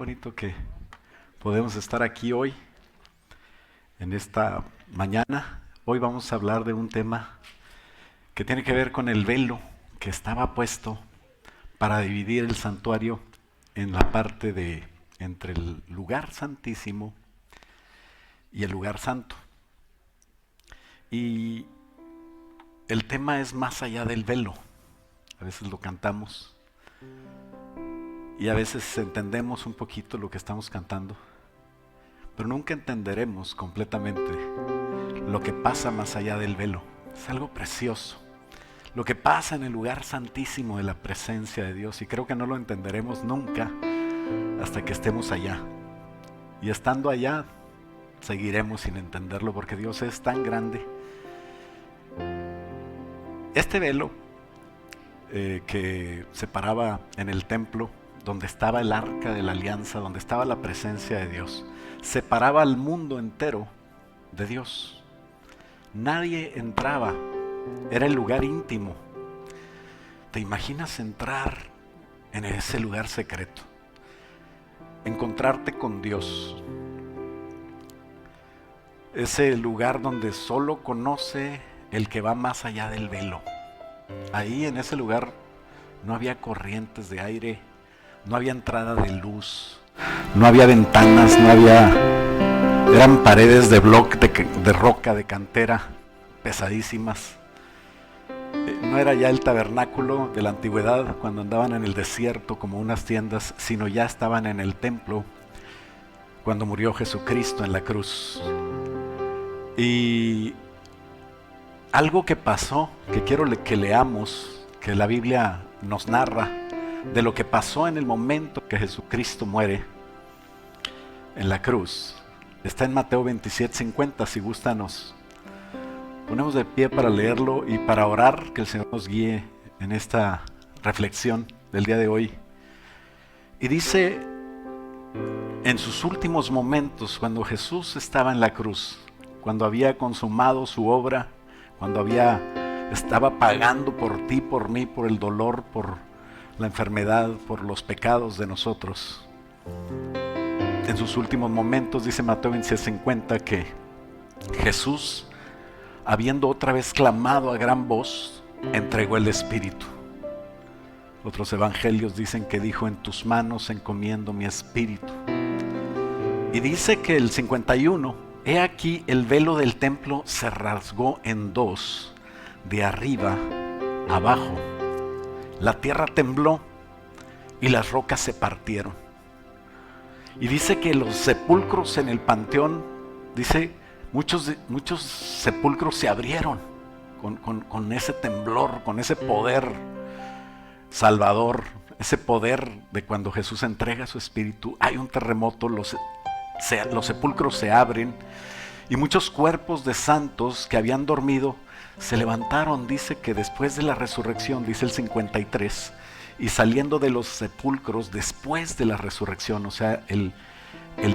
Bonito que podemos estar aquí hoy, en esta mañana. Hoy vamos a hablar de un tema que tiene que ver con el velo que estaba puesto para dividir el santuario en la parte de entre el lugar santísimo y el lugar santo. Y el tema es más allá del velo. A veces lo cantamos y a veces entendemos un poquito lo que estamos cantando, pero nunca entenderemos completamente lo que pasa más allá del velo. Es algo precioso. Lo que pasa en el lugar santísimo de la presencia de Dios. Y creo que no lo entenderemos nunca hasta que estemos allá. Y estando allá, seguiremos sin entenderlo porque Dios es tan grande. Este velo que separaba en el templo, donde estaba el arca de la alianza, donde estaba la presencia de Dios, separaba al mundo entero de Dios. Nadie entraba, era el lugar íntimo. ¿Te imaginas entrar en ese lugar secreto? Encontrarte con Dios. Ese lugar donde solo conoce el que va más allá del velo. Ahí en ese lugar no había corrientes de aire, no había entrada de luz, no había ventanas, no había... Eran paredes de bloque, de roca, de cantera, pesadísimas. No era ya el tabernáculo de la antigüedad cuando andaban en el desierto como unas tiendas, sino ya estaban en el templo cuando murió Jesucristo en la cruz. Y algo que pasó, que quiero que leamos, que la Biblia nos narra, de lo que pasó en el momento que Jesucristo muere en la cruz. Está en Mateo 27:50, si gusta nos ponemos de pie para leerlo y para orar, que el Señor nos guíe en esta reflexión del día de hoy. Y dice, en sus últimos momentos, cuando Jesús estaba en la cruz, cuando había consumado su obra, cuando estaba pagando por ti, por mí, por el dolor, por la enfermedad, por los pecados de nosotros. En sus últimos momentos, dice Mateo 26:50, que Jesús, habiendo otra vez clamado a gran voz, entregó el Espíritu. Otros evangelios dicen que dijo, en tus manos encomiendo mi espíritu. Y dice que el 51, he aquí el velo del templo se rasgó en dos, de arriba abajo. La tierra tembló y las rocas se partieron. Y dice que los sepulcros en el panteón, dice, muchos sepulcros se abrieron con ese temblor, con ese poder salvador, ese poder de cuando Jesús entrega su espíritu. Hay un terremoto, los sepulcros se abren y muchos cuerpos de santos que habían dormido se levantaron. Dice que después de la resurrección, dice el 53, y saliendo de los sepulcros después de la resurrección, o sea, el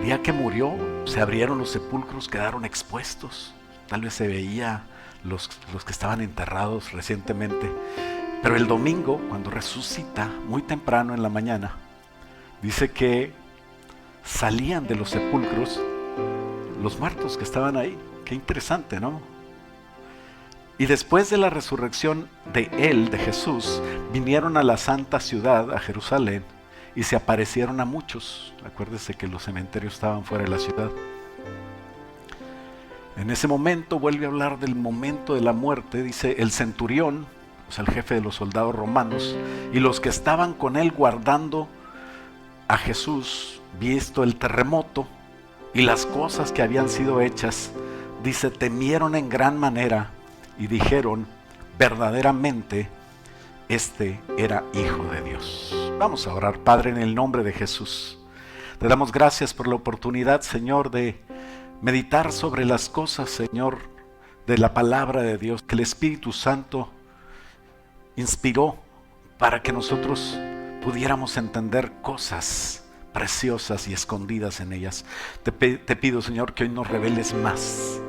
día que murió, se abrieron los sepulcros, quedaron expuestos. Tal vez se veía los que estaban enterrados recientemente. Pero el domingo, cuando resucita, muy temprano en la mañana, dice que salían de los sepulcros los muertos que estaban ahí. Qué interesante, ¿no? Y después de la resurrección de él, de Jesús, vinieron a la santa ciudad, a Jerusalén, y se aparecieron a muchos. Acuérdese que los cementerios estaban fuera de la ciudad. En ese momento vuelve a hablar del momento de la muerte. Dice, el centurión, o sea, el jefe de los soldados romanos, y los que estaban con él guardando a Jesús, visto el terremoto y las cosas que habían sido hechas, dice, temieron en gran manera y dijeron, verdaderamente este era Hijo de Dios. Vamos a orar. Padre, en el nombre de Jesús, te damos gracias por la oportunidad, Señor, de meditar sobre las cosas, Señor, de la palabra de Dios, que el Espíritu Santo inspiró para que nosotros pudiéramos entender cosas preciosas y escondidas en ellas. Te pido, Señor, que hoy nos reveles más,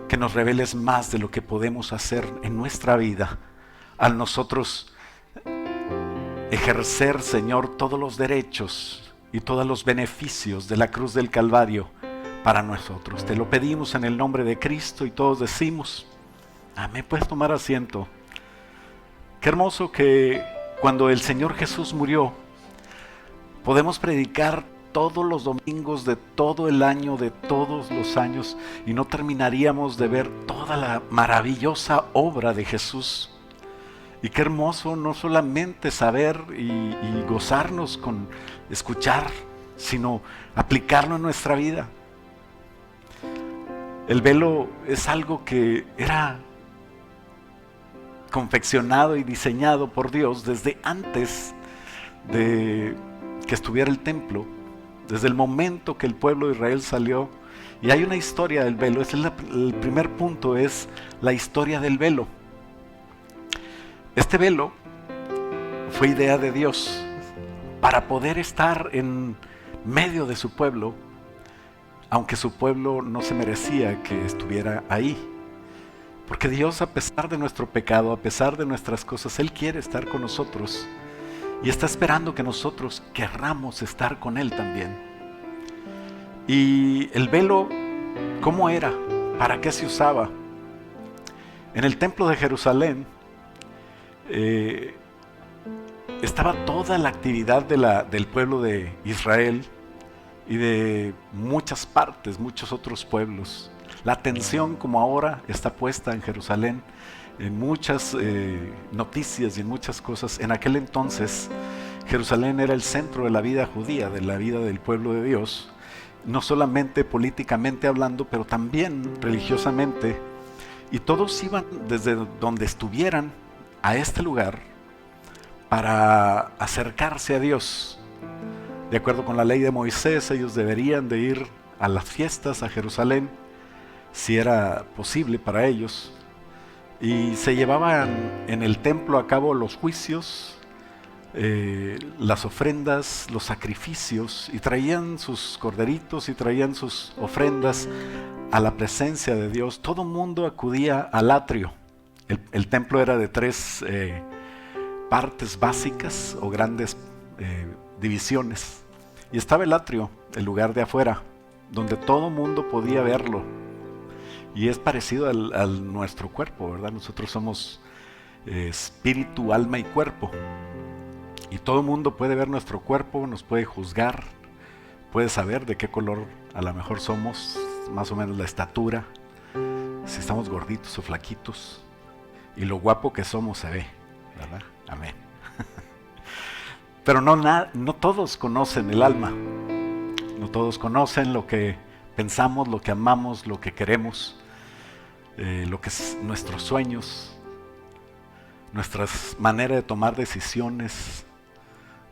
que nos reveles más de lo que podemos hacer en nuestra vida al nosotros ejercer, Señor, todos los derechos y todos los beneficios de la cruz del Calvario para nosotros. Te lo pedimos en el nombre de Cristo y todos decimos, amén. Puedes tomar asiento. Qué hermoso que cuando el Señor Jesús murió, podemos predicar todos los domingos de todo el año, de todos los años, y no terminaríamos de ver toda la maravillosa obra de Jesús. Y qué hermoso no solamente saber y gozarnos con escuchar, sino aplicarlo en nuestra vida. El velo es algo que era confeccionado y diseñado por Dios desde antes de que estuviera el templo, desde el momento que el pueblo de Israel salió. Y hay una historia del velo. El primer punto es la historia del velo. Este velo fue idea de Dios para poder estar en medio de su pueblo, aunque su pueblo no se merecía que estuviera ahí. Porque Dios, a pesar de nuestro pecado, a pesar de nuestras cosas, Él quiere estar con nosotros y está esperando que nosotros querramos estar con Él también. Y el velo, ¿cómo era? ¿Para qué se usaba? En el templo de Jerusalén estaba toda la actividad del pueblo de Israel y de muchas partes, muchos otros pueblos. La atención, como ahora, está puesta en Jerusalén, en muchas noticias y en muchas cosas. En aquel entonces, Jerusalén era el centro de la vida judía, de la vida del pueblo de Dios, no solamente políticamente hablando, pero también religiosamente. Y todos iban desde donde estuvieran a este lugar para acercarse a Dios. De acuerdo con la ley de Moisés, ellos deberían de ir a las fiestas a Jerusalén, si era posible para ellos, y se llevaban en el templo a cabo los juicios, las ofrendas, los sacrificios, y traían sus corderitos y traían sus ofrendas a la presencia de Dios. Todo el mundo acudía al atrio. El templo era de tres partes básicas o grandes divisiones, y estaba el atrio, el lugar de afuera, donde todo el mundo podía verlo. Y es parecido al nuestro cuerpo, ¿verdad? Nosotros somos espíritu, alma y cuerpo. Y todo el mundo puede ver nuestro cuerpo, nos puede juzgar, puede saber de qué color a lo mejor somos, más o menos la estatura, si estamos gorditos o flaquitos. Y lo guapo que somos se ve, ¿verdad? Amén. Pero no todos conocen el alma. No todos conocen lo que pensamos, lo que amamos, lo que queremos, lo que es nuestros sueños, nuestras maneras de tomar decisiones,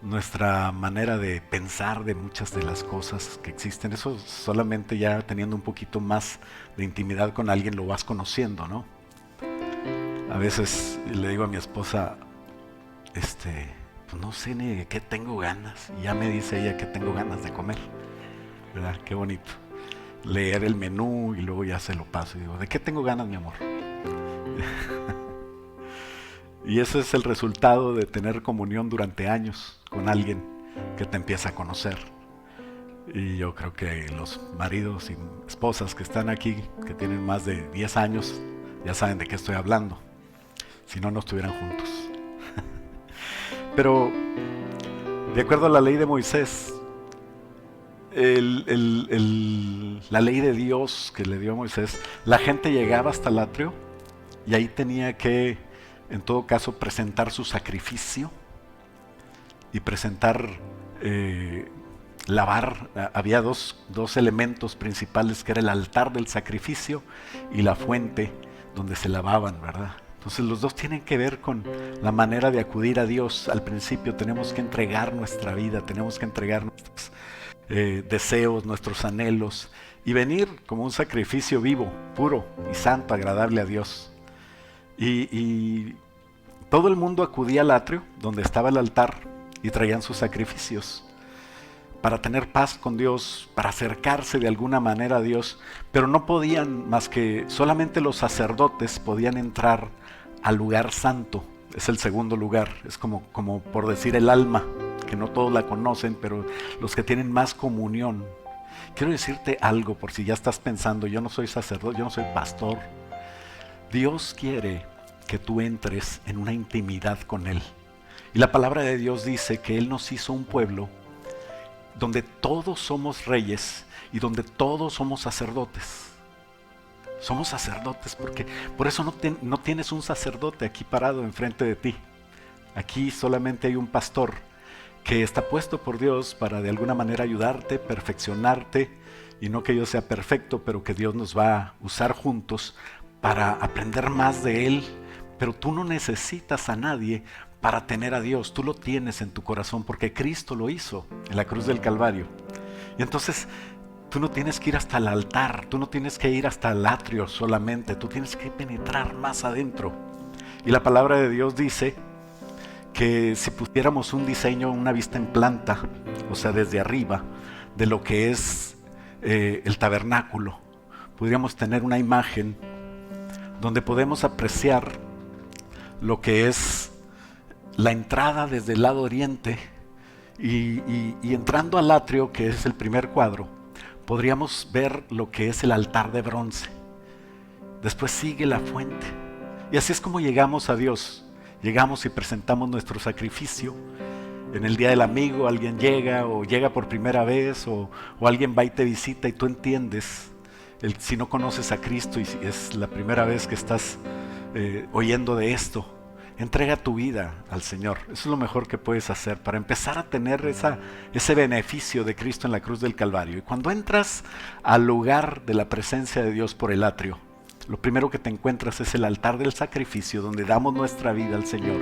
nuestra manera de pensar de muchas de las cosas que existen. Eso solamente ya teniendo un poquito más de intimidad con alguien lo vas conociendo, ¿no? A veces le digo a mi esposa, pues no sé ni de qué tengo ganas, y ya me dice ella que tengo ganas de comer, ¿verdad? Qué bonito. Leer el menú y luego ya se lo paso y digo, ¿de qué tengo ganas, mi amor? Y ese es el resultado de tener comunión durante años con alguien que te empieza a conocer. Y yo creo que los maridos y esposas que están aquí, que tienen más de 10 años, ya saben de qué estoy hablando. Si no, no estuvieran juntos. Pero, de acuerdo a la ley de Moisés, la ley de Dios que le dio a Moisés, la gente llegaba hasta el atrio y ahí tenía que, en todo caso, presentar su sacrificio y presentar, lavar. Había dos elementos principales, que era el altar del sacrificio y la fuente donde se lavaban, ¿verdad? Entonces los dos tienen que ver con la manera de acudir a Dios. Al principio tenemos que entregar nuestra vida, tenemos que entregar nuestros deseos, nuestros anhelos, y venir como un sacrificio vivo, puro y santo, agradable a Dios. Y todo el mundo acudía al atrio donde estaba el altar y traían sus sacrificios para tener paz con Dios, para acercarse de alguna manera a Dios, pero no podían más que solamente los sacerdotes podían entrar al lugar santo. Es el segundo lugar, es como por decir el alma que no todos la conocen, pero los que tienen más comunión. Quiero decirte algo por si ya estás pensando, yo no soy sacerdote, yo no soy pastor. Dios quiere que tú entres en una intimidad con Él. Y la palabra de Dios dice que Él nos hizo un pueblo donde todos somos reyes y donde todos somos sacerdotes. Somos sacerdotes porque por eso no tienes un sacerdote aquí parado enfrente de ti. Aquí solamente hay un pastor que está puesto por Dios para de alguna manera ayudarte, perfeccionarte, y no que yo sea perfecto, pero que Dios nos va a usar juntos para aprender más de Él. Pero tú no necesitas a nadie para tener a Dios, tú lo tienes en tu corazón porque Cristo lo hizo en la cruz del Calvario. Y entonces tú no tienes que ir hasta el altar, tú no tienes que ir hasta el atrio solamente, tú tienes que penetrar más adentro. Y la palabra de Dios dice que si pusiéramos un diseño, una vista en planta, o sea desde arriba, de lo que es el tabernáculo, podríamos tener una imagen donde podemos apreciar lo que es la entrada desde el lado oriente y entrando al atrio, que es el primer cuadro, podríamos ver lo que es el altar de bronce. Después sigue la fuente. Y así es como llegamos a Dios. Llegamos y presentamos nuestro sacrificio. En el día del amigo alguien llega o llega por primera vez o alguien va y te visita y tú entiendes. Si no conoces a Cristo y si es la primera vez que estás oyendo de esto, entrega tu vida al Señor. Eso es lo mejor que puedes hacer para empezar a tener ese beneficio de Cristo en la cruz del Calvario. Y cuando entras al lugar de la presencia de Dios por el atrio, lo primero que te encuentras es el altar del sacrificio, donde damos nuestra vida al Señor.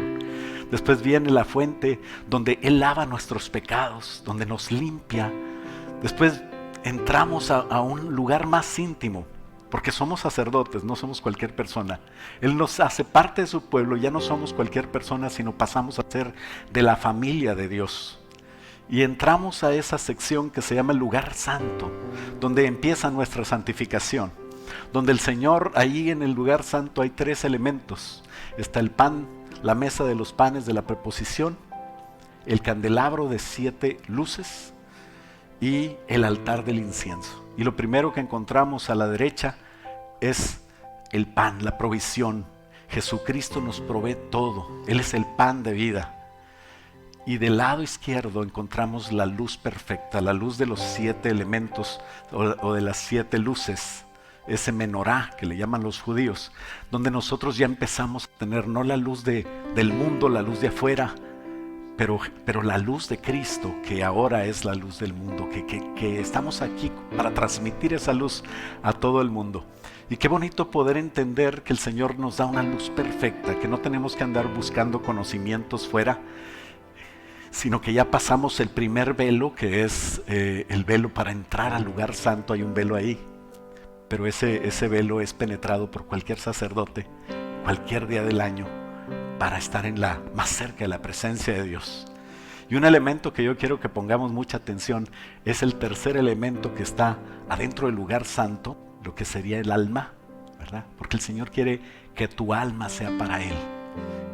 Después viene la fuente, donde Él lava nuestros pecados, donde nos limpia. Después entramos a un lugar más íntimo, porque somos sacerdotes, no somos cualquier persona. Él nos hace parte de su pueblo, ya no somos cualquier persona, sino pasamos a ser de la familia de Dios. Y entramos a esa sección que se llama el lugar santo, donde empieza nuestra santificación. Donde el Señor, ahí en el lugar santo hay 3 elementos. Está el pan, la mesa de los panes de la preposición, el candelabro de 7 luces y el altar del incienso. Y lo primero que encontramos a la derecha es el pan, la provisión. Jesucristo nos provee todo. Él es el pan de vida. Y del lado izquierdo encontramos la luz perfecta, la luz de los 7 elementos o de las 7 luces. Ese menorá que le llaman los judíos, donde nosotros ya empezamos a tener no la luz del mundo, la luz de afuera, pero la luz de Cristo, que ahora es la luz del mundo, que estamos aquí para transmitir esa luz a todo el mundo. Y qué bonito poder entender que el Señor nos da una luz perfecta, que no tenemos que andar buscando conocimientos fuera, sino que ya pasamos el primer velo, que es el velo para entrar al lugar santo. Hay un velo ahí, pero ese velo es penetrado por cualquier sacerdote, cualquier día del año, para estar más cerca de la presencia de Dios. Y un elemento que yo quiero que pongamos mucha atención es el tercer elemento que está adentro del lugar santo, lo que sería el alma, ¿verdad? Porque el Señor quiere que tu alma sea para Él,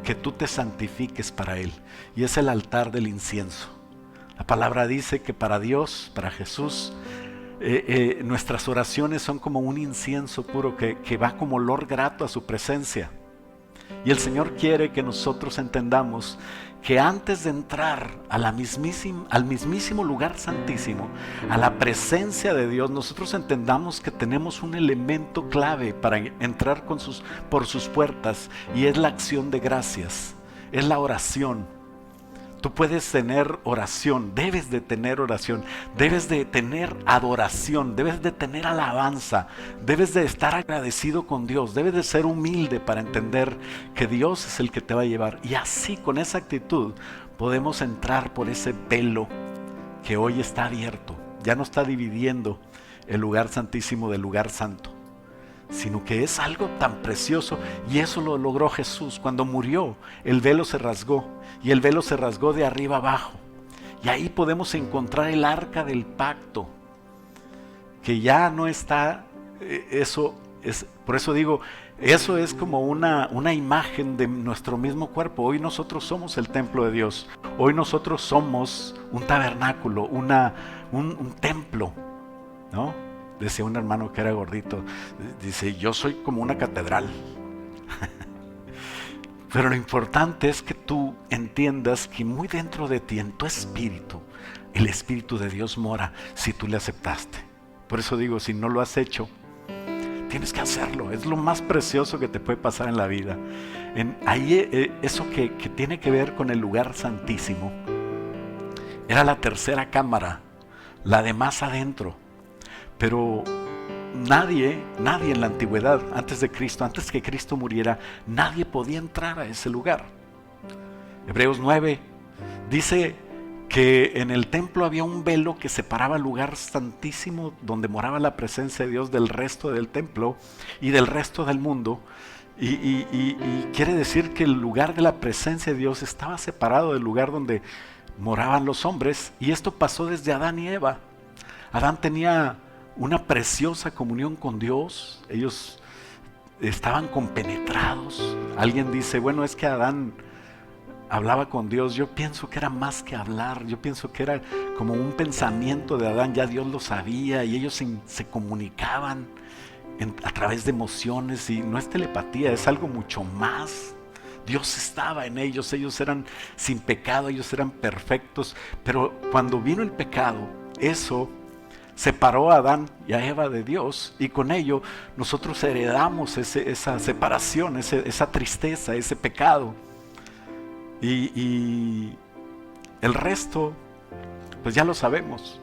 que tú te santifiques para Él, y es el altar del incienso. La palabra dice que para Dios, para Jesús, nuestras oraciones son como un incienso puro que va como olor grato a su presencia. Y el Señor quiere que nosotros entendamos que antes de entrar al mismísimo lugar santísimo, a la presencia de Dios, nosotros entendamos que tenemos un elemento clave para entrar por sus puertas, y es la acción de gracias, es la oración. Tú puedes tener oración, debes de tener oración, debes de tener adoración, debes de tener alabanza, debes de estar agradecido con Dios, debes de ser humilde para entender que Dios es el que te va a llevar. Y así, con esa actitud, podemos entrar por ese velo que hoy está abierto. Ya no está dividiendo el lugar santísimo del lugar santo, sino que es algo tan precioso, y eso lo logró Jesús. Cuando murió, el velo se rasgó, y el velo se rasgó de arriba abajo, y ahí podemos encontrar el arca del pacto, que ya no está. Por eso digo, Eso es como una imagen de nuestro mismo cuerpo. Hoy nosotros somos el templo de Dios. Hoy nosotros somos un tabernáculo, un templo, ¿no? Decía un hermano que era gordito, dice, yo soy como una catedral. Pero lo importante es que tú entiendas que muy dentro de ti, en tu espíritu, el Espíritu de Dios mora si tú le aceptaste. Por eso digo, si no lo has hecho, tienes que hacerlo. Es lo más precioso que te puede pasar en la vida. Eso que tiene que ver con el lugar santísimo, era la tercera cámara, la de más adentro. Pero nadie en la antigüedad, antes de Cristo, antes que Cristo muriera, nadie podía entrar a ese lugar. Hebreos 9 dice que en el templo había un velo que separaba el lugar santísimo donde moraba la presencia de Dios del resto del templo y del resto del mundo. Y quiere decir que el lugar de la presencia de Dios estaba separado del lugar donde moraban los hombres, y esto pasó desde Adán y Eva. Adán tenía una preciosa comunión con Dios, ellos estaban compenetrados. Alguien dice, bueno, es que Adán hablaba con Dios. Yo pienso que era más que hablar, yo pienso que era como un pensamiento de Adán, ya Dios lo sabía y ellos se comunicaban a través de emociones, y no es telepatía, es algo mucho más. Dios estaba en ellos, ellos eran sin pecado, ellos eran perfectos, pero cuando vino el pecado, eso separó a Adán y a Eva de Dios, y con ello nosotros heredamos esa separación, esa tristeza, ese pecado. Y el resto, pues ya lo sabemos.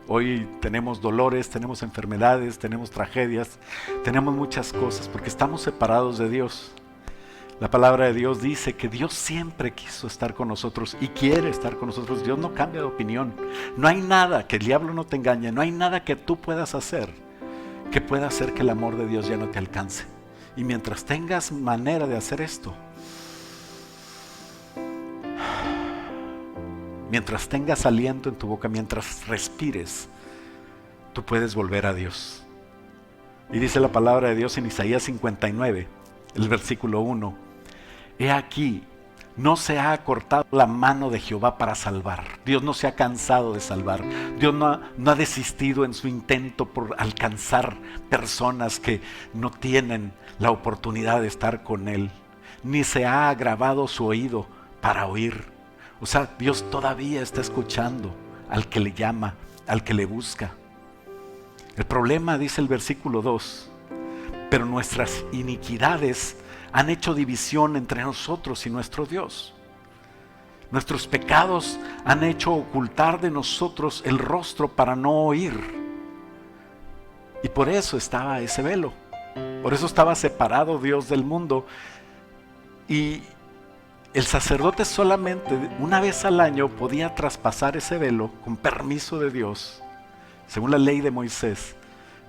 Hoy tenemos dolores, tenemos enfermedades, tenemos tragedias, tenemos muchas cosas porque estamos separados de Dios. La palabra de Dios dice que Dios siempre quiso estar con nosotros y quiere estar con nosotros. Dios no cambia de opinión. No hay nada, que el diablo no te engañe, no hay nada que tú puedas hacer que pueda hacer que el amor de Dios ya no te alcance. Y mientras tengas manera de hacer esto, mientras tengas aliento en tu boca, mientras respires, tú puedes volver a Dios. Y dice la palabra de Dios en Isaías 59, el versículo 1. He aquí, no se ha acortado la mano de Jehová para salvar. Dios no se ha cansado de salvar. Dios no ha desistido en su intento por alcanzar personas que no tienen la oportunidad de estar con Él. Ni se ha agravado su oído para oír. O sea, Dios todavía está escuchando al que le llama, al que le busca. El problema, dice el versículo 2, pero nuestras iniquidades han hecho división entre nosotros y nuestro Dios. Nuestros pecados han hecho ocultar de nosotros el rostro para no oír. Y por eso estaba ese velo. Por eso estaba separado Dios del mundo. Y el sacerdote solamente una vez al año podía traspasar ese velo con permiso de Dios, según la ley de Moisés.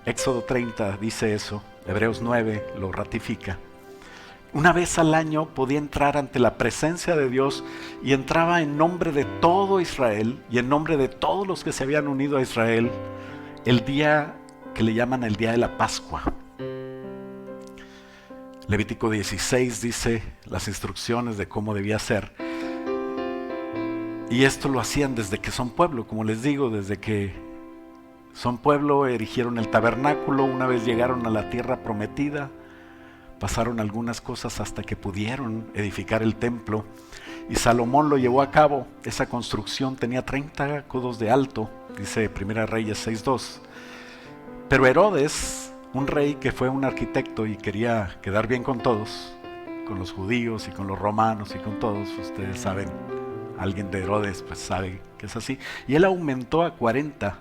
Éxodo 30 dice eso, Hebreos 9 lo ratifica. Una vez al año podía entrar ante la presencia de Dios, y entraba en nombre de todo Israel y en nombre de todos los que se habían unido a Israel, el día que le llaman el día de la Pascua. Levítico 16 dice las instrucciones de cómo debía ser. Y esto lo hacían desde que son pueblo, como les digo, desde que son pueblo erigieron el tabernáculo. Una vez llegaron a la tierra prometida, pasaron algunas cosas hasta que pudieron edificar el templo. Y Salomón lo llevó a cabo. Esa construcción tenía 30 codos de alto, dice Primera Reyes 6:2. Pero Herodes, un rey que fue un arquitecto y quería quedar bien con todos, con los judíos y con los romanos y con todos, ustedes saben, alguien de Herodes pues sabe que es así, y él aumentó a 40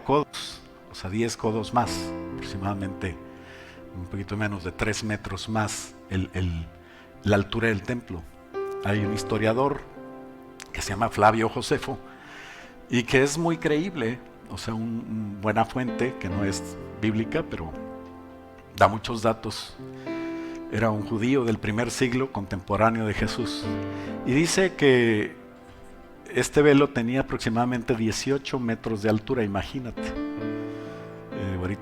codos, o sea 10 codos más, aproximadamente un poquito menos de 3 metros más la altura del templo. Hay un historiador que se llama Flavio Josefo y que es muy creíble, o sea, una buena fuente que no es bíblica, pero da muchos datos. Era un judío del primer siglo, contemporáneo de Jesús, y dice que este velo tenía aproximadamente 18 metros de altura, imagínate.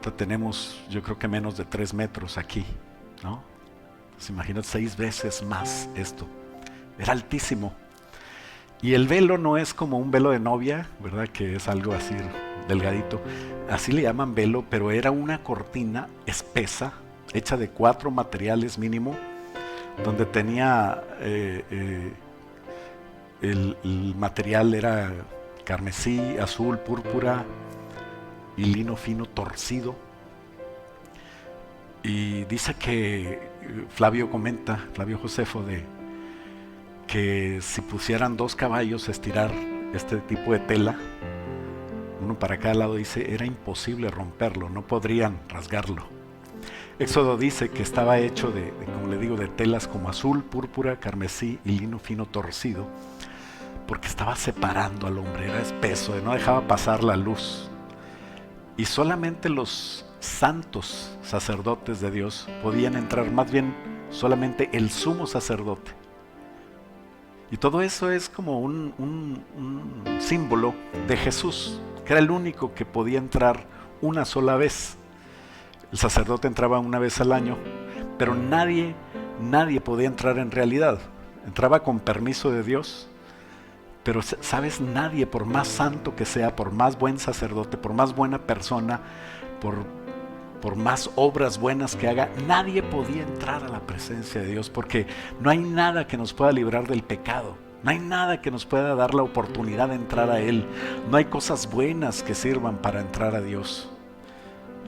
Ahorita tenemos, yo creo que menos de 3 metros aquí, ¿no? Pues imagínate 6 veces más esto. Era altísimo. Y el velo no es como un velo de novia, ¿verdad? Que es algo así delgadito. Así le llaman velo, pero era una cortina espesa, hecha de 4 materiales mínimo, donde tenía el material era carmesí, azul, púrpura y lino fino torcido. Y dice que Flavio Josefo, que si pusieran 2 caballos a estirar este tipo de tela, uno para cada lado, dice, era imposible romperlo, no podrían rasgarlo. Éxodo dice que estaba hecho como le digo, de telas como azul, púrpura, carmesí y lino fino torcido, porque estaba separando al hombre, era espeso, no dejaba pasar la luz. Y solamente los santos sacerdotes de Dios podían entrar, más bien solamente el sumo sacerdote. Y todo eso es como un símbolo de Jesús, que era el único que podía entrar una sola vez. El sacerdote entraba una vez al año, pero nadie podía entrar en realidad. Entraba con permiso de Dios, pero sabes, nadie, por más santo que sea, por más buen sacerdote, por más buena persona, por más obras buenas que haga, nadie podía entrar a la presencia de Dios, porque no hay nada que nos pueda librar del pecado. No hay nada que nos pueda dar la oportunidad de entrar a Él. No hay cosas buenas que sirvan para entrar a Dios.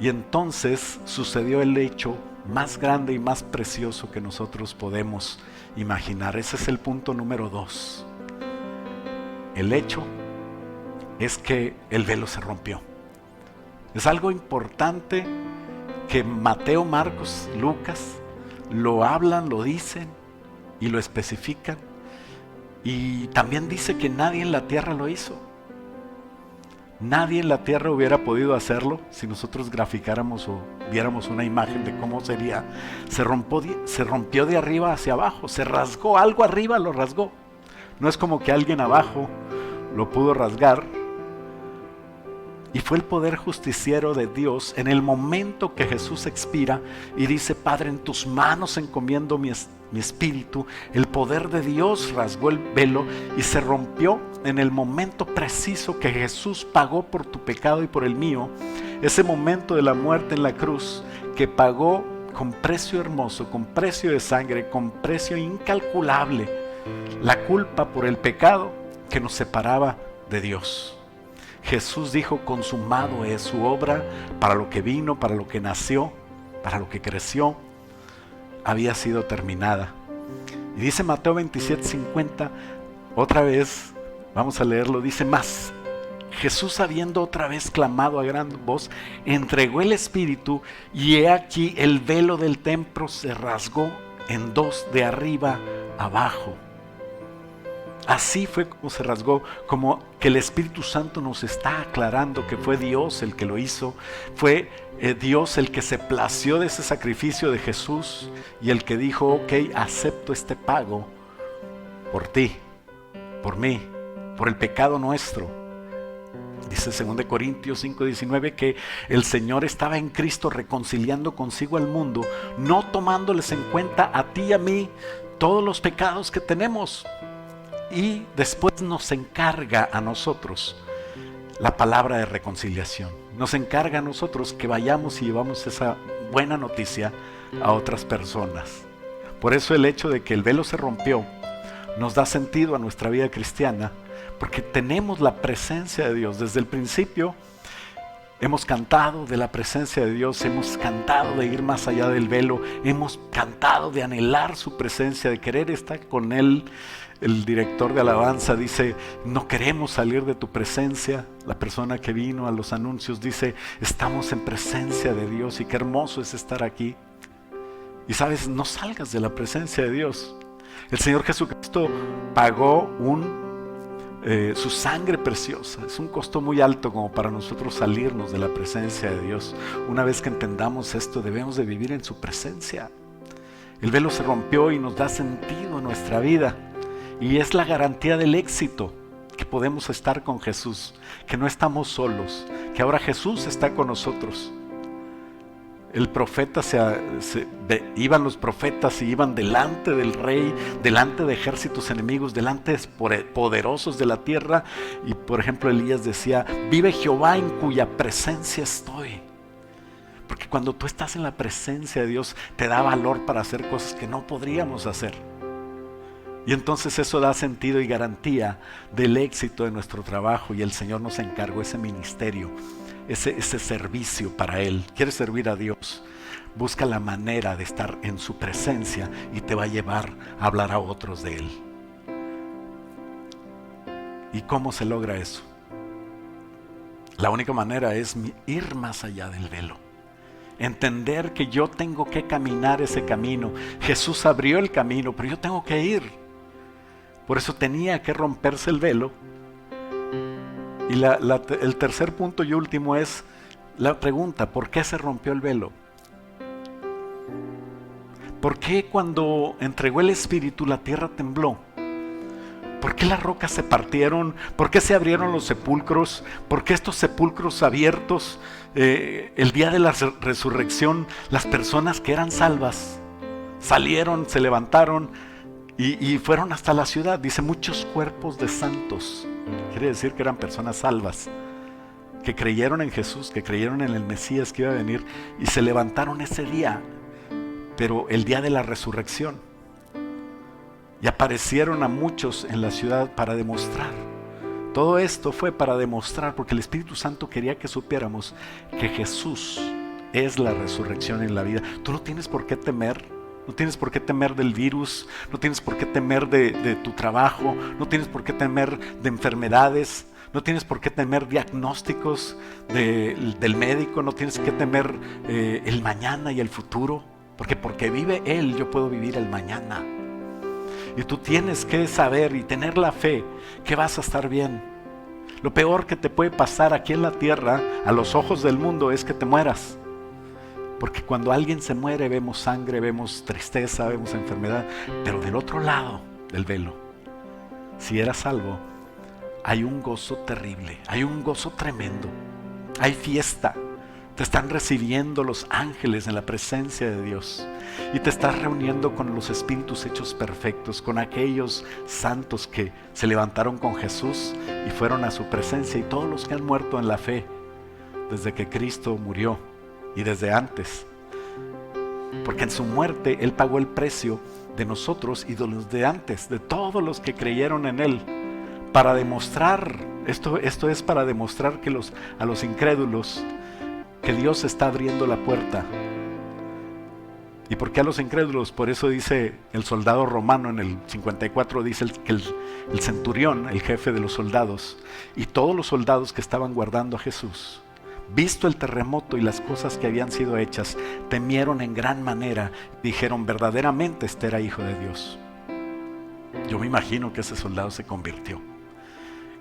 Y entonces sucedió el hecho más grande y más precioso que nosotros podemos imaginar. Ese es el punto número 2. El hecho es que el velo se rompió. Es algo importante que Mateo, Marcos, Lucas lo hablan, lo dicen y lo especifican. Y también dice que nadie en la tierra lo hizo. Nadie en la tierra hubiera podido hacerlo si nosotros graficáramos o viéramos una imagen de cómo sería. Se rompió de arriba hacia abajo, se rasgó, algo arriba lo rasgó. No es como que alguien abajo lo pudo rasgar. Y fue el poder justiciero de Dios en el momento que Jesús expira y dice: Padre, en tus manos encomiendo mi espíritu. El poder de Dios rasgó el velo y se rompió en el momento preciso que Jesús pagó por tu pecado y por el mío. Ese momento de la muerte en la cruz, que pagó con precio hermoso, con precio de sangre, con precio incalculable, la culpa por el pecado que nos separaba de Dios. Jesús dijo: consumado es. Su obra, para lo que vino, para lo que nació, para lo que creció, había sido terminada. Y dice Mateo 27:50, otra vez, vamos a leerlo, dice: más Jesús, habiendo otra vez clamado a gran voz, entregó el espíritu, y he aquí el velo del templo se rasgó en 2 de arriba abajo. Así fue como se rasgó, como que el Espíritu Santo nos está aclarando que fue Dios el que lo hizo. Fue Dios el que se plació de ese sacrificio de Jesús y el que dijo: ok, acepto este pago por ti, por mí, por el pecado nuestro. Dice 2 Corintios 5:19 que el Señor estaba en Cristo reconciliando consigo al mundo, no tomándoles en cuenta a ti y a mí todos los pecados que tenemos. Y después nos encarga a nosotros la palabra de reconciliación. Nos encarga a nosotros que vayamos y llevamos esa buena noticia a otras personas. Por eso el hecho de que el velo se rompió nos da sentido a nuestra vida cristiana, porque tenemos la presencia de Dios. Desde el principio hemos cantado de la presencia de Dios, hemos cantado de ir más allá del velo, hemos cantado de anhelar su presencia, de querer estar con Él. El director de alabanza dice: no queremos salir de tu presencia. La persona que vino a los anuncios dice: estamos en presencia de Dios y qué hermoso es estar aquí. Y sabes, no salgas de la presencia de Dios. El Señor Jesucristo pagó su sangre preciosa. Es un costo muy alto como para nosotros salirnos de la presencia de Dios. Una vez que entendamos esto, debemos de vivir en su presencia. El velo se rompió y nos da sentido a nuestra vida. Y es la garantía del éxito, que podemos estar con Jesús, que no estamos solos, que ahora Jesús está con nosotros. el profeta iban los profetas y iban delante del rey, delante de ejércitos enemigos, delante de poderosos de la tierra. Y por ejemplo Elías decía: vive Jehová en cuya presencia estoy. Porque cuando tú estás en la presencia de Dios, te da valor para hacer cosas que no podríamos hacer. Y entonces eso da sentido y garantía del éxito de nuestro trabajo. Y el Señor nos encargó ese ministerio, ese servicio para Él. ¿Quieres servir a Dios? Busca la manera de estar en su presencia y te va a llevar a hablar a otros de Él. ¿Y cómo se logra eso? La única manera es ir más allá del velo. Entender que yo tengo que caminar ese camino. Jesús abrió el camino, pero yo tengo que ir. Por eso tenía que romperse el velo. Y el tercer punto y último es la pregunta: ¿por qué se rompió el velo? ¿Por qué cuando entregó el Espíritu la tierra tembló? ¿Por qué las rocas se partieron? ¿Por qué se abrieron los sepulcros? ¿Por qué estos sepulcros abiertos, el día de la resurrección, las personas que eran salvas salieron, se levantaron y fueron hasta la ciudad? Dice: muchos cuerpos de santos. Quiere decir que eran personas salvas, que creyeron en Jesús, que creyeron en el Mesías que iba a venir, y se levantaron ese día, pero el día de la resurrección. Y aparecieron a muchos en la ciudad para demostrar. Todo esto fue para demostrar, porque el Espíritu Santo quería que supiéramos que Jesús es la resurrección en la vida. Tú no tienes por qué temer. No tienes por qué temer del virus, no tienes por qué temer de tu trabajo, no tienes por qué temer de enfermedades, no tienes por qué temer diagnósticos del médico, no tienes que temer el mañana y el futuro, porque vive Él, yo puedo vivir el mañana. Y tú tienes que saber y tener la fe que vas a estar bien. Lo peor que te puede pasar aquí en la tierra, a los ojos del mundo, es que te mueras. Porque cuando alguien se muere vemos sangre, vemos tristeza, vemos enfermedad. Pero del otro lado del velo, si eras salvo, hay un gozo terrible, hay un gozo tremendo, hay fiesta. Te están recibiendo los ángeles en la presencia de Dios. Y te estás reuniendo con los espíritus hechos perfectos, con aquellos santos que se levantaron con Jesús y fueron a su presencia, y todos los que han muerto en la fe desde que Cristo murió. Y desde antes, porque en su muerte Él pagó el precio de nosotros y de los de antes, de todos los que creyeron en Él, para demostrar, esto es para demostrar que a los incrédulos, que Dios está abriendo la puerta. ¿Y por qué a los incrédulos? Por eso dice el soldado romano en el 54, dice que el centurión, el jefe de los soldados, y todos los soldados que estaban guardando a Jesús, visto el terremoto y las cosas que habían sido hechas, temieron en gran manera. Dijeron: verdaderamente este era hijo de Dios. Yo me imagino que ese soldado se convirtió,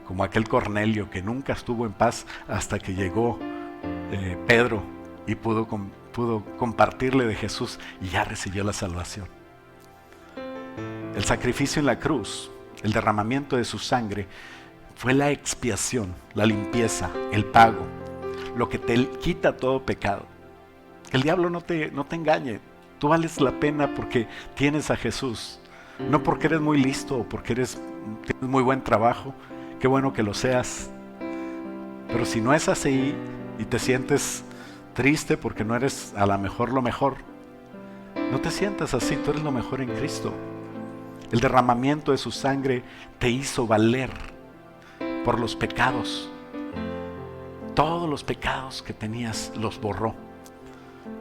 como aquel Cornelio que nunca estuvo en paz hasta que llegó Pedro y pudo compartirle de Jesús, y ya recibió la salvación. El sacrificio en la cruz, el derramamiento de su sangre, fue la expiación, la limpieza, el pago, lo que te quita todo pecado. Que el diablo no te engañe. Tú vales la pena porque tienes a Jesús, no porque eres muy listo o porque tienes muy buen trabajo. Qué bueno que lo seas, pero si no es así y te sientes triste porque no eres a lo mejor, no te sientas así. Tú eres lo mejor en Cristo. El derramamiento de su sangre te hizo valer por los pecados. Todos los pecados que tenías los borró.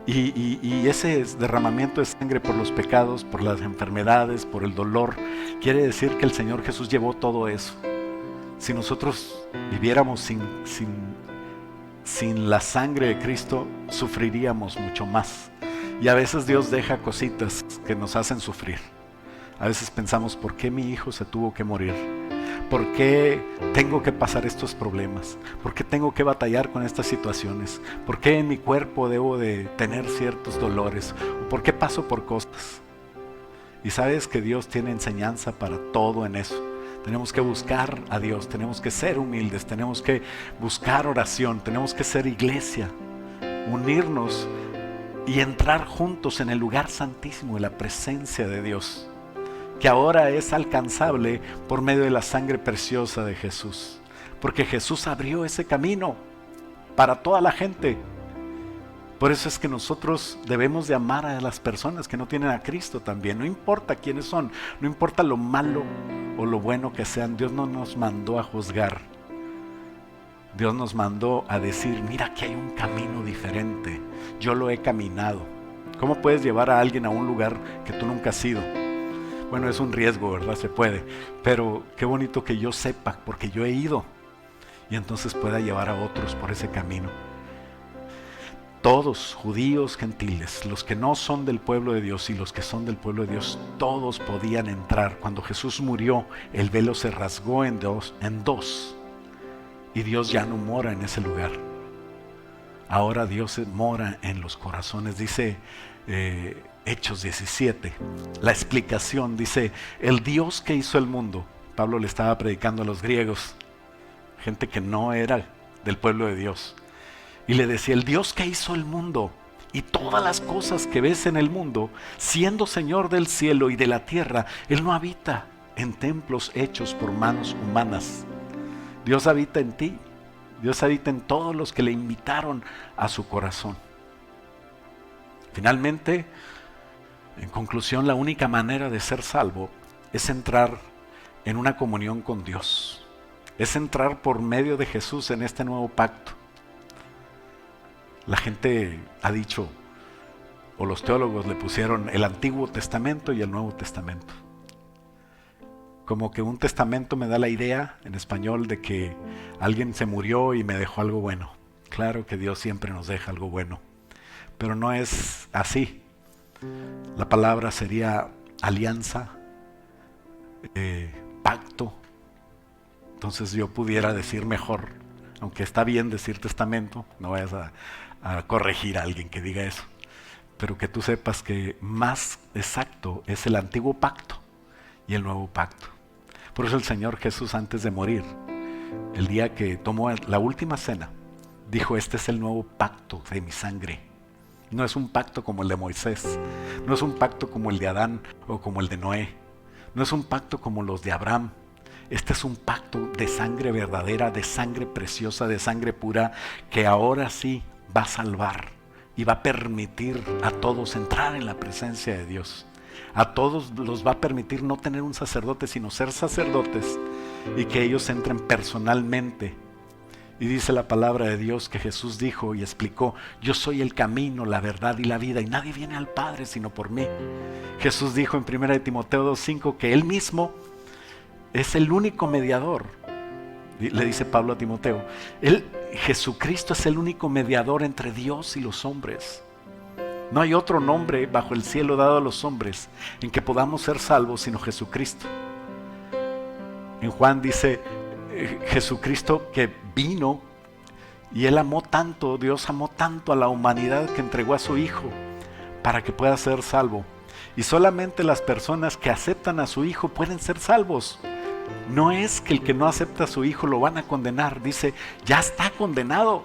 Y ese derramamiento de sangre por los pecados, por las enfermedades, por el dolor, quiere decir que el Señor Jesús llevó todo eso. Si nosotros viviéramos sin la sangre de Cristo, sufriríamos mucho más. Y a veces Dios deja cositas que nos hacen sufrir. A veces pensamos: ¿por qué mi hijo se tuvo que morir? ¿Por qué tengo que pasar estos problemas? ¿Por qué tengo que batallar con estas situaciones? ¿Por qué en mi cuerpo debo de tener ciertos dolores? ¿Por qué paso por cosas? Y sabes que Dios tiene enseñanza para todo en eso. Tenemos que buscar a Dios, tenemos que ser humildes, tenemos que buscar oración, tenemos que ser iglesia, unirnos y entrar juntos en el lugar santísimo de la presencia de Dios, que ahora es alcanzable por medio de la sangre preciosa de Jesús, porque Jesús abrió ese camino para toda la gente. Por eso es que nosotros debemos de amar a las personas que no tienen a Cristo también, no importa quiénes son, no importa lo malo o lo bueno que sean. Dios no nos mandó a juzgar, Dios nos mandó a decir, mira que hay un camino diferente, yo lo he caminado. ¿Cómo puedes llevar a alguien a un lugar que tú nunca has ido? Bueno, es un riesgo, ¿verdad? Se puede, pero qué bonito que yo sepa, porque yo he ido, y entonces pueda llevar a otros por ese camino. Todos, judíos, gentiles, los que no son del pueblo de Dios y los que son del pueblo de Dios, todos podían entrar. Cuando Jesús murió, el velo se rasgó en dos, y Dios ya no mora en ese lugar. Ahora Dios mora en los corazones. Dice Hechos 17, la explicación, dice, el Dios que hizo el mundo. Pablo le estaba predicando a los griegos, gente que no era del pueblo de Dios. Y le decía, el Dios que hizo el mundo y todas las cosas que ves en el mundo, siendo Señor del cielo y de la tierra, Él no habita en templos hechos por manos humanas. Dios habita en ti, Dios habita en todos los que le invitaron a su corazón. Finalmente, en conclusión, la única manera de ser salvo es entrar en una comunión con Dios. Es entrar por medio de Jesús en este nuevo pacto. La gente ha dicho, o los teólogos le pusieron el Antiguo Testamento y el Nuevo Testamento. Como que un testamento me da la idea en español de que alguien se murió y me dejó algo bueno. Claro que Dios siempre nos deja algo bueno, pero no es así. La palabra sería alianza, pacto. Entonces yo pudiera decir mejor, aunque está bien decir testamento, no vayas a corregir a alguien que diga eso, pero que tú sepas que más exacto es el antiguo pacto y el nuevo pacto. Por eso el Señor Jesús, antes de morir, el día que tomó la última cena, dijo, este es el nuevo pacto de mi sangre. No es un pacto como el de Moisés, no es un pacto como el de Adán o como el de Noé, no es un pacto como los de Abraham. Este es un pacto de sangre verdadera, de sangre preciosa, de sangre pura, que ahora sí va a salvar y va a permitir a todos entrar en la presencia de Dios. A todos los va a permitir no tener un sacerdote, sino ser sacerdotes, y que ellos entren personalmente. Y dice la palabra de Dios que Jesús dijo y explicó, yo soy el camino, la verdad y la vida, y nadie viene al Padre sino por mí. Jesús dijo en 1 Timoteo 2:5 que Él mismo es el único mediador. Le dice Pablo a Timoteo, Jesucristo es el único mediador entre Dios y los hombres. No hay otro nombre bajo el cielo dado a los hombres en que podamos ser salvos sino Jesucristo. En Juan dice, Jesucristo que vino y Él amó tanto, Dios amó tanto a la humanidad que entregó a su Hijo para que pueda ser salvo. Y solamente las personas que aceptan a su Hijo pueden ser salvos. No es que el que no acepta a su Hijo lo van a condenar, dice, ya está condenado.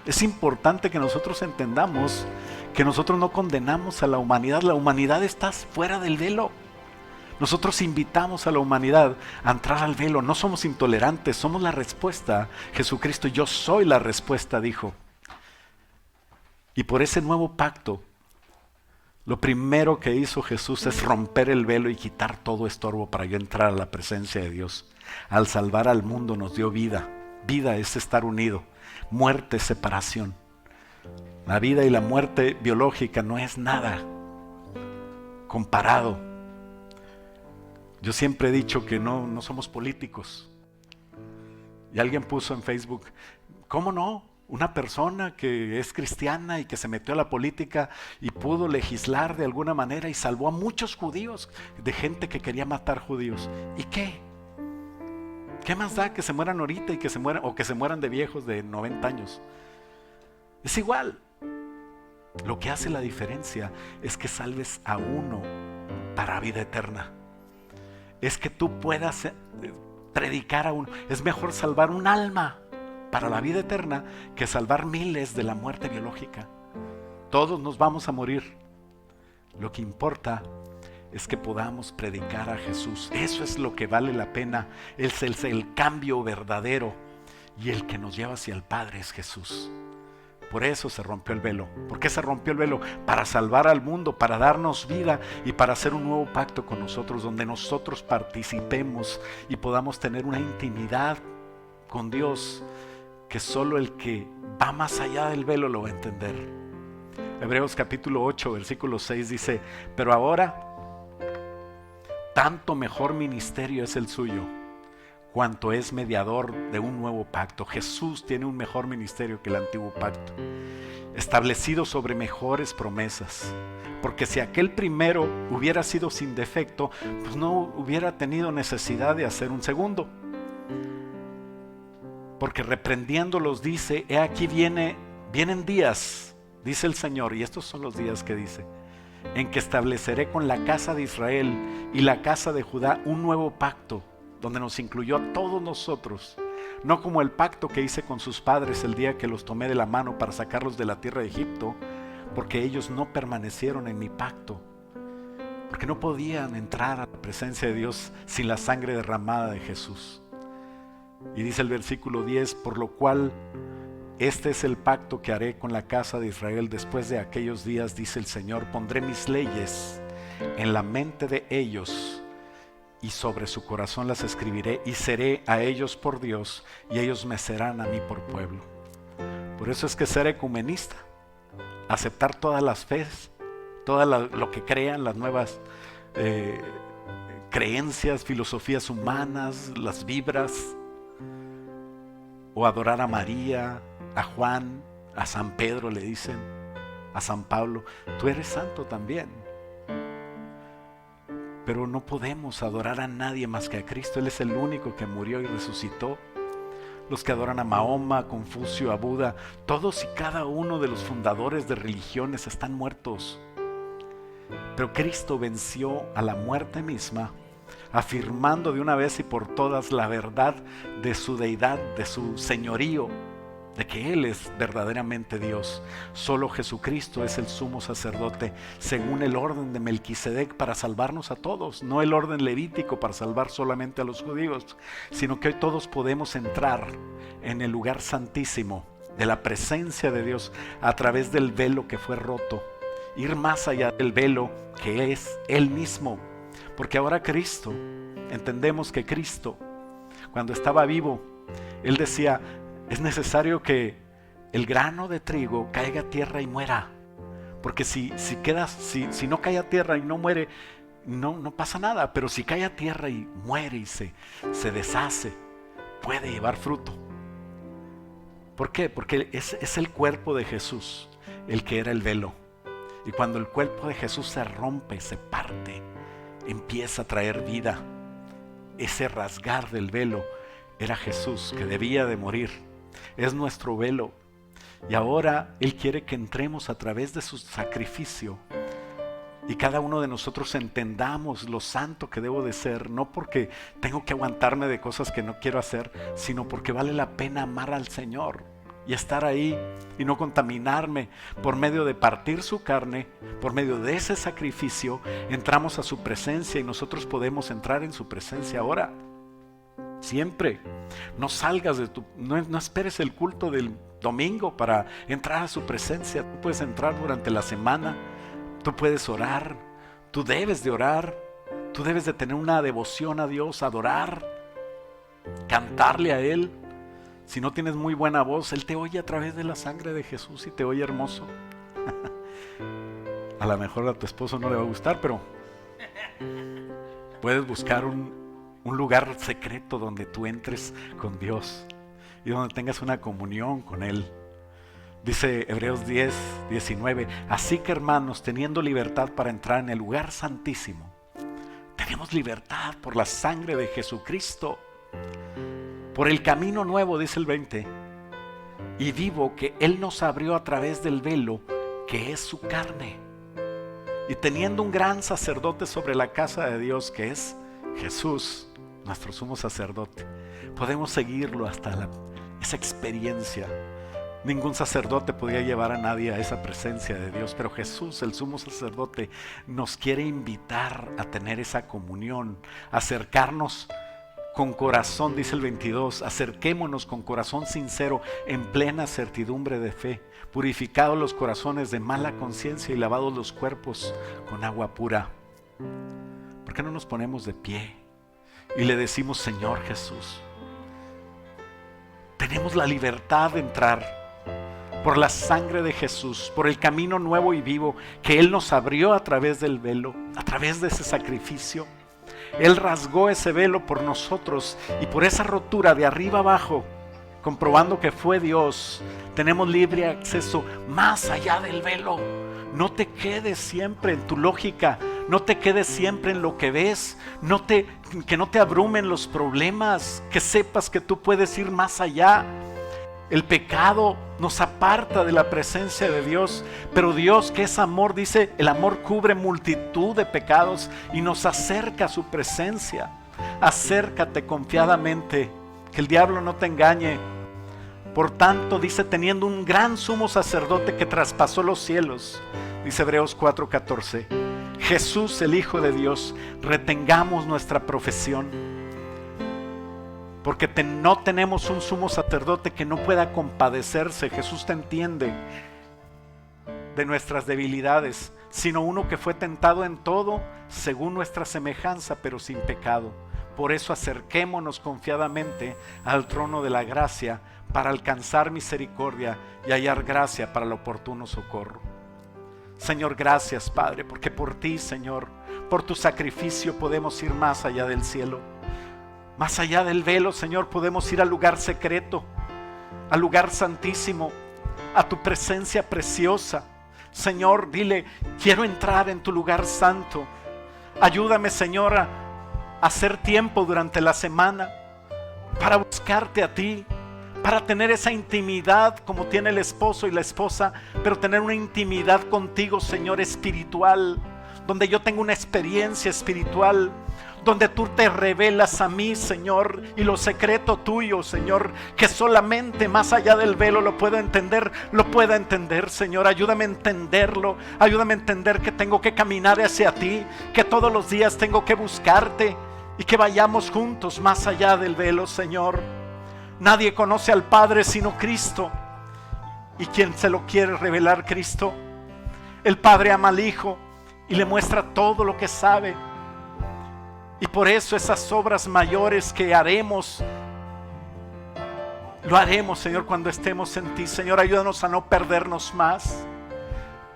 Es importante que nosotros entendamos que nosotros no condenamos a la humanidad está fuera del velo. Nosotros invitamos a la humanidad a entrar al velo, no somos intolerantes, somos la respuesta. Jesucristo, yo soy la respuesta, dijo. Y por ese nuevo pacto, lo primero que hizo Jesús es romper el velo y quitar todo estorbo para yo entrar a la presencia de Dios. Al salvar al mundo nos dio vida. Vida es estar unido. Muerte es separación. La vida y la muerte biológica no es nada comparado. Yo siempre he dicho que no somos políticos. Y alguien puso en Facebook, ¿cómo no? Una persona que es cristiana y que se metió a la política y pudo legislar de alguna manera y salvó a muchos judíos de gente que quería matar judíos. ¿Y qué? ¿Qué más da que se mueran ahorita y que se mueran, o que se mueran de viejos de 90 años? Es igual. Lo que hace la diferencia es que salves a uno para vida eterna. Es que tú puedas predicar a uno. Es mejor salvar un alma para la vida eterna que salvar miles de la muerte biológica. Todos nos vamos a morir. Lo que importa es que podamos predicar a Jesús. Eso es lo que vale la pena. Es el cambio verdadero. Y el que nos lleva hacia el Padre es Jesús. Por eso se rompió el velo. ¿Por qué se rompió el velo? Para salvar al mundo, para darnos vida y para hacer un nuevo pacto con nosotros, donde nosotros participemos y podamos tener una intimidad con Dios que solo el que va más allá del velo lo va a entender. Hebreos capítulo 8, versículo 6 dice: pero ahora, tanto mejor ministerio es el suyo, cuanto es mediador de un nuevo pacto. Jesús tiene un mejor ministerio que el antiguo pacto, establecido sobre mejores promesas. Porque si aquel primero hubiera sido sin defecto, pues no hubiera tenido necesidad de hacer un segundo. Porque reprendiéndolos dice: he aquí vienen días, dice el Señor, y estos son los días que dice, en que estableceré con la casa de Israel y la casa de Judá un nuevo pacto, donde nos incluyó a todos nosotros, no como el pacto que hice con sus padres el día que los tomé de la mano para sacarlos de la tierra de Egipto, porque ellos no permanecieron en mi pacto, porque no podían entrar a la presencia de Dios sin la sangre derramada de Jesús. Y dice el versículo 10: por lo cual este es el pacto que haré con la casa de Israel después de aquellos días, dice el Señor, pondré mis leyes en la mente de ellos y sobre su corazón las escribiré, y seré a ellos por Dios y ellos me serán a mí por pueblo. Por eso es que ser ecumenista, aceptar todas las fes, todo lo que crean, las nuevas creencias, filosofías humanas, las vibras, o adorar a María, a Juan, a San Pedro le dicen, a San Pablo: tú eres santo también. Pero no podemos adorar a nadie más que a Cristo. Él es el único que murió y resucitó. Los que adoran a Mahoma, a Confucio, a Buda, todos y cada uno de los fundadores de religiones están muertos. Pero Cristo venció a la muerte misma, afirmando de una vez y por todas la verdad de su deidad, de su señorío, de que Él es verdaderamente Dios. Solo Jesucristo es el sumo sacerdote según el orden de Melquisedec para salvarnos a todos, no el orden levítico para salvar solamente a los judíos, sino que hoy todos podemos entrar en el lugar santísimo de la presencia de Dios a través del velo que fue roto, ir más allá del velo que es Él mismo. Porque ahora Cristo, entendemos que Cristo, cuando estaba vivo, Él decía: es necesario que el grano de trigo caiga a tierra y muera. Porque si no cae a tierra y no muere, no pasa nada. Pero si cae a tierra y muere y se deshace, puede llevar fruto. ¿Por qué? Porque es el cuerpo de Jesús el que era el velo. Y cuando el cuerpo de Jesús se rompe, se parte, empieza a traer vida. Ese rasgar del velo era Jesús, que debía de morir. Es nuestro velo. Y ahora Él quiere que entremos a través de su sacrificio. Y cada uno de nosotros entendamos lo santo que debo de ser. No porque tengo que aguantarme de cosas que no quiero hacer, sino porque vale la pena amar al Señor y estar ahí y no contaminarme. Por medio de partir su carne, por medio de ese sacrificio, entramos a su presencia y nosotros podemos entrar en su presencia ahora. Siempre. No salgas no esperes el culto del domingo para entrar a su presencia. Tú puedes entrar durante la semana. Tú puedes orar. Tú debes de orar. Tú debes de tener una devoción a Dios, adorar, cantarle a Él. Si no tienes muy buena voz, Él te oye a través de la sangre de Jesús y te oye hermoso. A lo mejor a tu esposo no le va a gustar, pero puedes buscar un lugar secreto donde tú entres con Dios y donde tengas una comunión con Él. Dice Hebreos 10, 19: así que, hermanos, teniendo libertad para entrar en el lugar santísimo, tenemos libertad por la sangre de Jesucristo, por el camino nuevo, dice el 20, y vivo que Él nos abrió a través del velo que es su carne. Y teniendo un gran sacerdote sobre la casa de Dios, que es Jesús, nuestro sumo sacerdote, podemos seguirlo hasta esa experiencia. Ningún sacerdote podía llevar a nadie a esa presencia de Dios, pero Jesús, el sumo sacerdote, nos quiere invitar a tener esa comunión, acercarnos con corazón, dice el 22, acerquémonos con corazón sincero, en plena certidumbre de fe, purificados los corazones de mala conciencia y lavados los cuerpos con agua pura. ¿Por qué no nos ponemos de pie y le decimos: Señor Jesús, tenemos la libertad de entrar por la sangre de Jesús, por el camino nuevo y vivo que Él nos abrió a través del velo, a través de ese sacrificio? Él rasgó ese velo por nosotros, y por esa rotura de arriba abajo, comprobando que fue Dios, tenemos libre acceso más allá del velo. No te quedes siempre en tu lógica, no te quedes siempre en lo que ves, que no te abrumen los problemas, que sepas que tú puedes ir más allá. El pecado nos aparta de la presencia de Dios, pero Dios, que es amor, dice: el amor cubre multitud de pecados y nos acerca a su presencia. Acércate confiadamente, que el diablo no te engañe. Por tanto, dice, teniendo un gran sumo sacerdote que traspasó los cielos, dice Hebreos 4:14, Jesús, el Hijo de Dios, retengamos nuestra profesión. Porque no tenemos un sumo sacerdote que no pueda compadecerse. Jesús te entiende de nuestras debilidades, sino uno que fue tentado en todo según nuestra semejanza, pero sin pecado. Por eso acerquémonos confiadamente al trono de la gracia para alcanzar misericordia y hallar gracia para el oportuno socorro. Señor, gracias, Padre, porque por ti, Señor, por tu sacrificio podemos ir más allá del cielo. Más allá del velo, Señor, podemos ir al lugar secreto, al lugar santísimo, a tu presencia preciosa. Señor, dile: quiero entrar en tu lugar santo. Ayúdame, Señor, a hacer tiempo durante la semana para buscarte a ti, para tener esa intimidad como tiene el esposo y la esposa, pero tener una intimidad contigo, Señor, espiritual, donde yo tengo una experiencia espiritual, donde tú te revelas a mí, Señor, y lo secreto tuyo, Señor, que solamente más allá del velo lo pueda entender, Señor. Ayúdame a entenderlo, ayúdame a entender que tengo que caminar hacia ti, que todos los días tengo que buscarte y que vayamos juntos más allá del velo, Señor. Nadie conoce al Padre sino Cristo, y quien se lo quiere revelar, Cristo. El Padre ama al Hijo y le muestra todo lo que sabe. Y por eso esas obras mayores que haremos, lo haremos, Señor, cuando estemos en ti. Señor, ayúdanos a no perdernos más.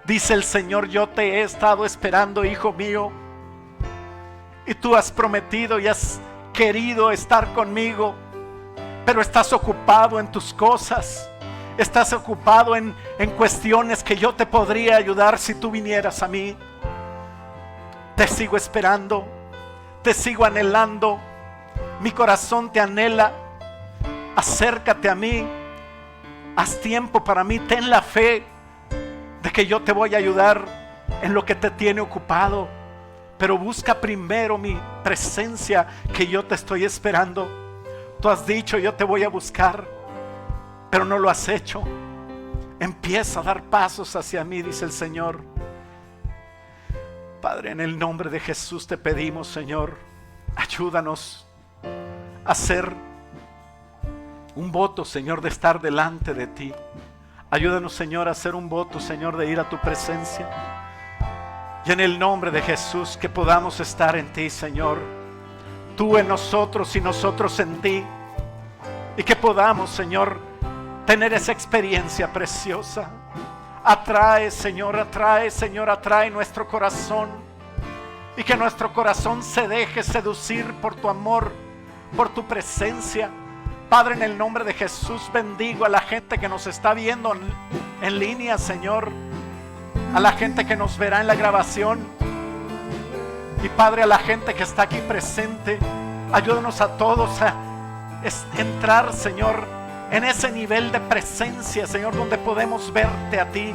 Dice el Señor: yo te he estado esperando, hijo mío, y tú has prometido y has querido estar conmigo, pero estás ocupado en tus cosas, estás ocupado en cuestiones que yo te podría ayudar si tú vinieras a mí. Te sigo esperando, te sigo anhelando, mi corazón te anhela. Acércate a mí, haz tiempo para mí, ten la fe de que yo te voy a ayudar en lo que te tiene ocupado, pero busca primero mi presencia, que yo te estoy esperando. Tú has dicho: yo te voy a buscar, pero no lo has hecho. Empieza a dar pasos hacia mí, dice el Señor. Padre, en el nombre de Jesús te pedimos, Señor, ayúdanos a hacer un voto, Señor, de estar delante de ti. Ayúdanos, Señor, a hacer un voto, Señor, de ir a tu presencia. Y en el nombre de Jesús, que podamos estar en ti, Señor. Tú en nosotros y nosotros en ti. Y que podamos, Señor, tener esa experiencia preciosa. Atrae, Señor, atrae nuestro corazón. Y que nuestro corazón se deje seducir por tu amor, por tu presencia. Padre, en el nombre de Jesús, bendigo a la gente que nos está viendo en línea, Señor. A la gente que nos verá en la grabación. Y Padre, a la gente que está aquí presente, ayúdanos a todos a entrar, Señor, en ese nivel de presencia, Señor, donde podemos verte a ti,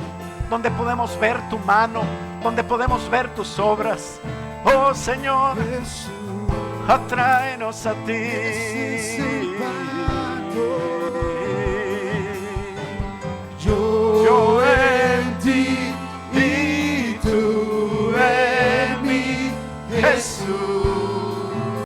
donde podemos ver tu mano, donde podemos ver tus obras. Oh Señor, atráenos a ti.